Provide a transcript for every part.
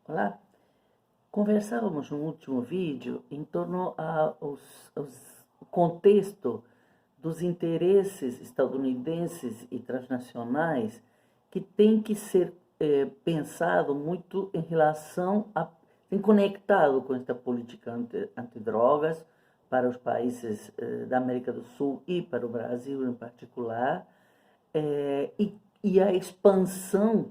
Olá, conversávamos no último vídeo em torno ao contexto dos interesses estadunidenses e transnacionais que tem que ser pensado muito em relação a, em conectado com esta política antidrogas para os países da América do Sul e para o Brasil em particular, e a expansão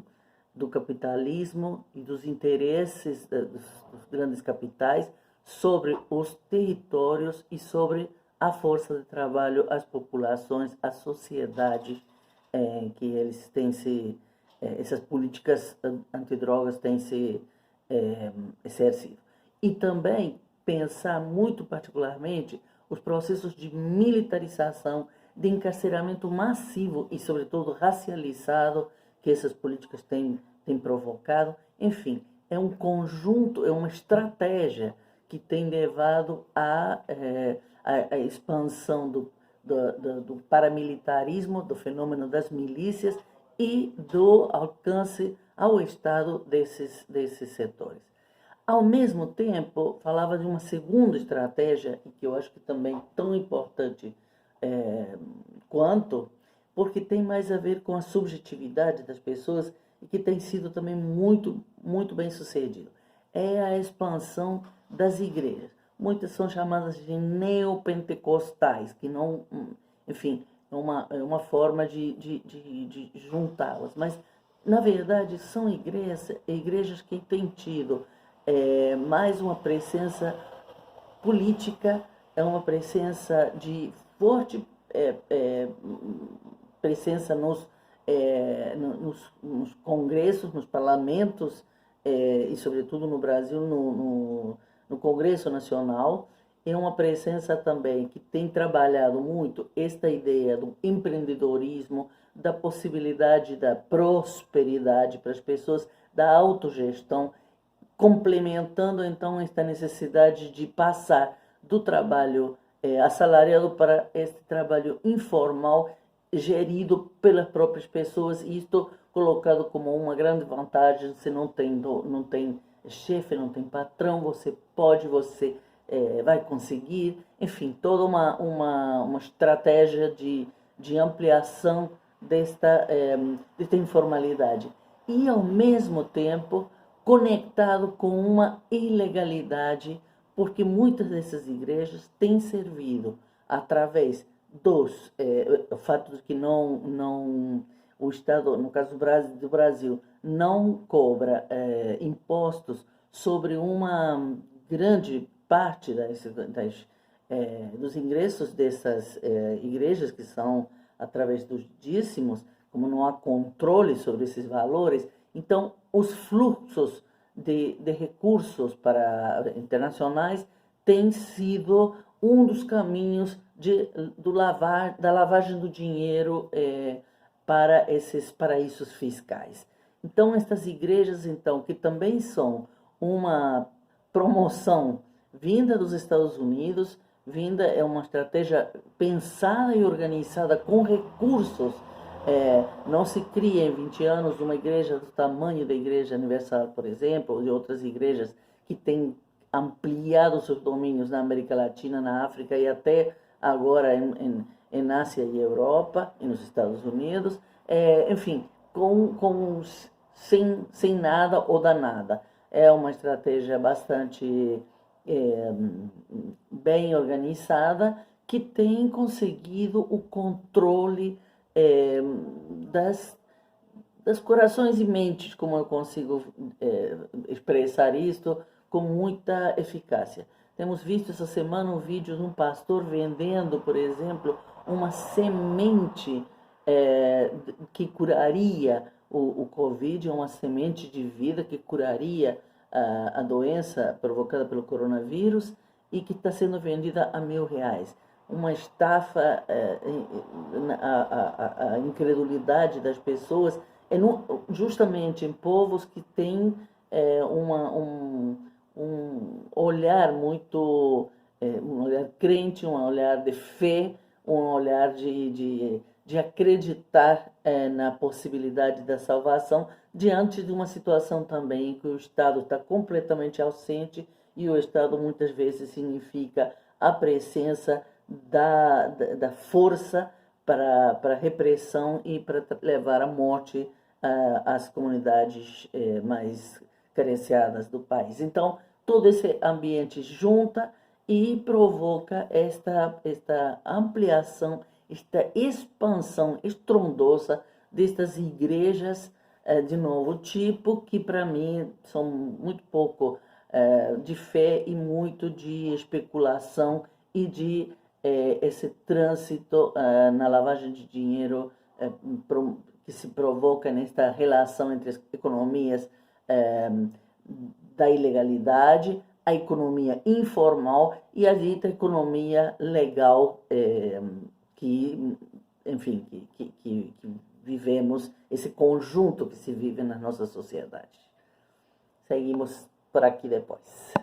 do capitalismo e dos interesses dos grandes capitais sobre os territórios e sobre a força de trabalho, as populações, a sociedade que eles têm se essas políticas antidrogas têm se exercido. E também pensar muito particularmente os processos de militarização, de encarceramento massivo e, sobretudo, racializado que essas políticas têm provocado. Enfim, é um conjunto, é uma estratégia que tem levado à expansão do paramilitarismo, do fenômeno das milícias e do alcance ao Estado desses setores. Ao mesmo tempo, falava de uma segunda estratégia, que eu acho que também tão importante é, quanto, porque tem mais a ver com a subjetividade das pessoas e que tem sido também muito bem sucedido. É a expansão das igrejas. Muitas são chamadas de neopentecostais, que não, enfim, é uma forma de juntá-las. Mas, na verdade, são igrejas que têm tido mais uma presença política, é uma presença de forte presença nos congressos, nos parlamentos, e sobretudo no Brasil, no Congresso Nacional. É uma presença também que tem trabalhado muito esta ideia do empreendedorismo, da possibilidade da prosperidade para as pessoas, da autogestão, complementando então esta necessidade de passar do trabalho assalariado para este trabalho informal gerido pelas próprias pessoas, e isto colocado como uma grande vantagem. Você não tem chefe, não tem patrão, você pode, você vai conseguir, enfim, toda uma estratégia de ampliação desta informalidade. E, ao mesmo tempo, conectado com uma ilegalidade, porque muitas dessas igrejas têm servido através o fato de que o Estado, no caso do Brasil, não cobra impostos sobre uma grande parte dos ingressos dessas igrejas, que são através dos dízimos. Como não há controle sobre esses valores, então os fluxos de recursos internacionais têm sido um dos caminhos da lavagem do dinheiro para esses paraísos fiscais. Então, estas igrejas, então, que também são uma promoção vinda dos Estados Unidos, é uma estratégia pensada e organizada com recursos. Não se cria em 20 anos uma igreja do tamanho da Igreja Universal, por exemplo, ou de outras igrejas que têm ampliado seus domínios na América Latina, na África e até agora em Ásia e Europa e nos Estados Unidos. Enfim, sem nada ou da nada. É uma estratégia bastante bem organizada, que tem conseguido o controle das corações e mentes, como eu consigo expressar isto com muita eficácia. Temos visto essa semana um vídeo de um pastor vendendo, por exemplo, uma semente que curaria o Covid, uma semente de vida que curaria a doença provocada pelo coronavírus, e que está sendo vendida a R$ 1.000. Uma estafa, a incredulidade das pessoas, justamente em povos que têm um olhar muito, um olhar crente, um olhar de fé, um olhar de acreditar na possibilidade da salvação diante de uma situação também em que o Estado está completamente ausente, e o Estado muitas vezes significa a presença da força para repressão e para levar à morte as comunidades mais carenciadas do país. Então, todo esse ambiente junta e provoca esta ampliação, esta expansão estrondosa destas igrejas de novo tipo, que para mim são muito pouco de fé e muito de especulação e de esse trânsito na lavagem de dinheiro que se provoca nesta relação entre as economias da ilegalidade, a economia informal e a dita economia legal que, enfim, que vivemos, esse conjunto que se vive na nossa sociedade. Seguimos por aqui depois.